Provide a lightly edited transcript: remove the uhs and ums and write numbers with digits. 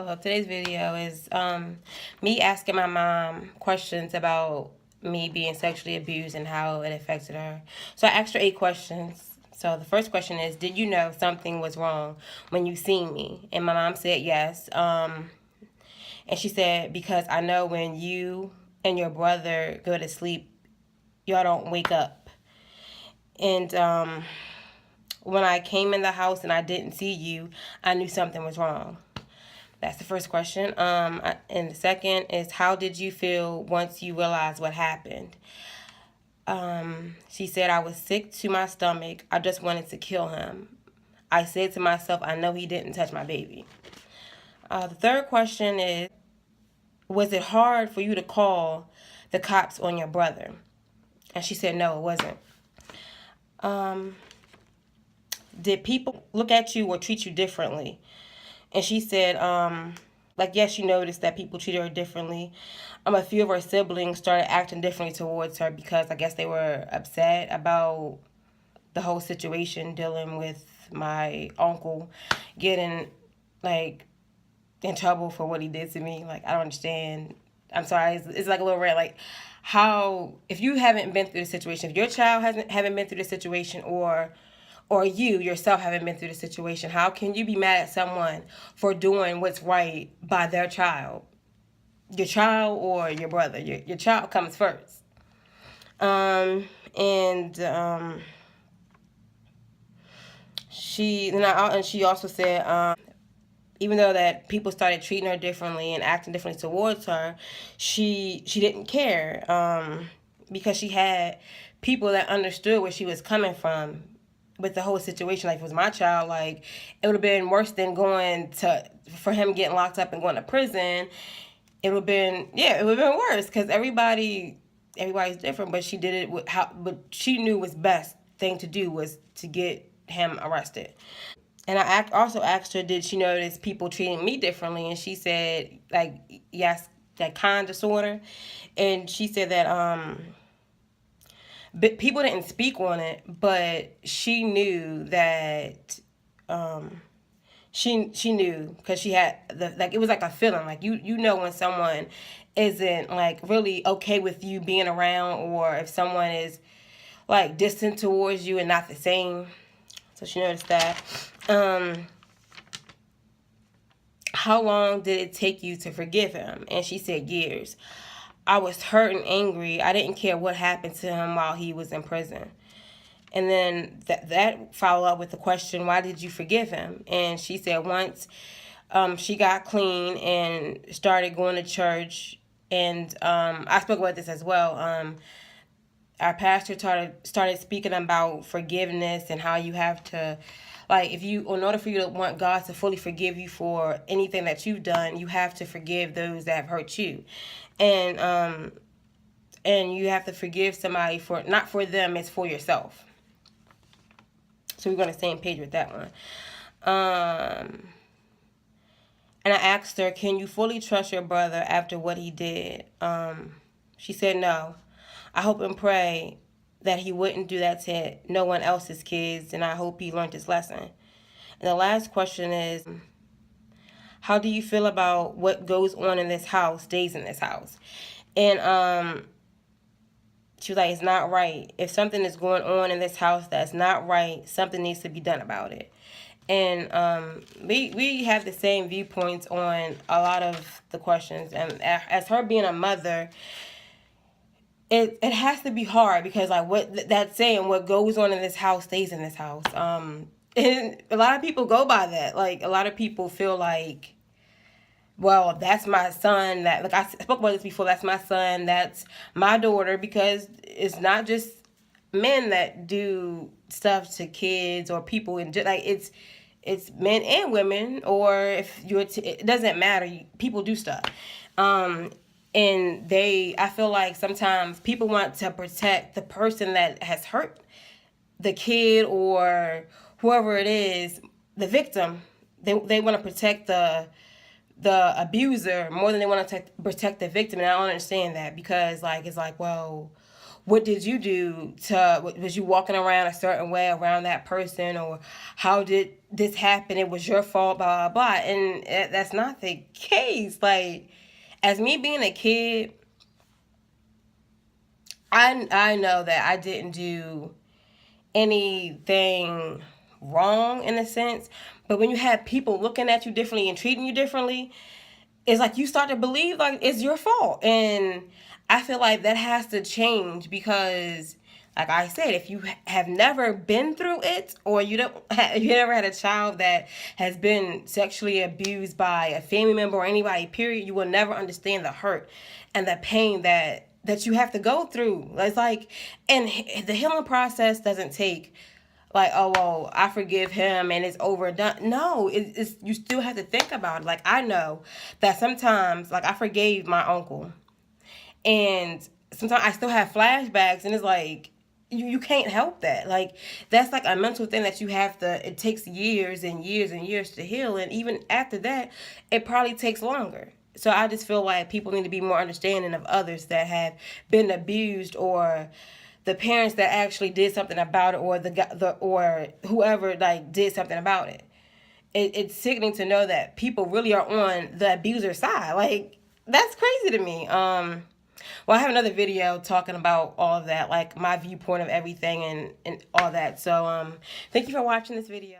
Hello, today's video is me asking my mom questions about me being sexually abused and how it affected her. So I asked her 8 questions. So the first question is, did you know something was wrong when you seen me? And my mom said yes. And she said, because I know when you and your brother go to sleep, y'all don't wake up. And when I came in the house and I didn't see you, I knew something was wrong. That's the first question. And the second is, how did you feel once you realized what happened? She said, I was sick to my stomach. I just wanted to kill him. I said to myself, I know he didn't touch my baby. The third question is, was it hard for you to call the cops on your brother? And she said, no, it wasn't. Did people look at you or treat you differently? And she said, yes, she noticed that people treated her differently. A few of her siblings started acting differently towards her because I guess they were upset about the whole situation dealing with my uncle getting, in trouble for what he did to me. I don't understand. I'm sorry. It's like a little rare. How, if you haven't been through the situation, if your child haven't been through the situation, or you yourself haven't been through the situation, how can you be mad at someone for doing what's right by their child? Your child or your brother? Your child comes first. She also said, even though that people started treating her differently and acting differently towards her, she didn't care, because she had people that understood where she was coming from with the whole situation. If it was my child, it would have been worse than for him getting locked up and going to prison. It would have been worse because everybody's different. But she did it but she knew was best thing to do was to get him arrested. And I also asked her, did she notice people treating me differently? And she said, yes, that kind disorder. And she said that but people didn't speak on it, but she knew that she knew because she had it was like a feeling, you know when someone isn't really okay with you being around, or if someone is distant towards you and not the same. So she noticed that. How long did it take you to forgive him? And she said years. I was hurt and angry. I didn't care what happened to him while he was in prison. And then that followed up with the question, why did you forgive him? And she said once she got clean and started going to church, and I spoke about this as well. Our pastor started speaking about forgiveness and how you have to, in order for you to want God to fully forgive you for anything that you've done, you have to forgive those that have hurt you. And you have to forgive somebody for, not for them, it's for yourself. So we're on the same page with that one. And I asked her, can you fully trust your brother after what he did? She said no. I hope and pray that he wouldn't do that to no one else's kids, and I hope he learned his lesson. And the last question is, how do you feel about what goes on in this house stays in this house? And she was like, it's not right. If something is going on in this house that's not right, something needs to be done about it. And we have the same viewpoints on a lot of the questions. And as her being a mother, it has to be hard because what that's saying, what goes on in this house stays in this house. And a lot of people go by that. A lot of people feel well, that's my son. That I spoke about this before. That's my son. That's my daughter. Because it's not just men that do stuff to kids or people, and it's men and women. Or if it doesn't matter. People do stuff. And I feel like sometimes people want to protect the person that has hurt the kid or whoever it is, the victim. They want to protect the abuser more than they want to protect the victim. And I don't understand that because it's well, what did you do to, was you walking around a certain way around that person, or how did this happen? It was your fault, blah, blah, blah. And that's not the case. Like, as me being a kid, I know that I didn't do anything wrong in a sense, but when you have people looking at you differently and treating you differently, it's like you start to believe like it's your fault. And I feel like that has to change, because like I said, if you have never been through it, or you don't you never had a child that has been sexually abused by a family member or anybody, period, you will never understand the hurt and the pain that you have to go through. It's like, and the healing process doesn't take like, oh, well, I forgive him and it's overdone. No, it's you still have to think about it. Like, I know that sometimes, like, I forgave my uncle, and sometimes I still have flashbacks, and it's like, you can't help that. Like, that's like a mental thing that you have to, it takes years and years and years to heal, and even after that, it probably takes longer. So I just feel like people need to be more understanding of others that have been abused, or the parents that actually did something about it, or the or whoever like did something about it. It's sickening to know that people really are on the abuser side. Like, that's crazy to me. Well, I have another video talking about all of that, like my viewpoint of everything and all that. So thank you for watching this video.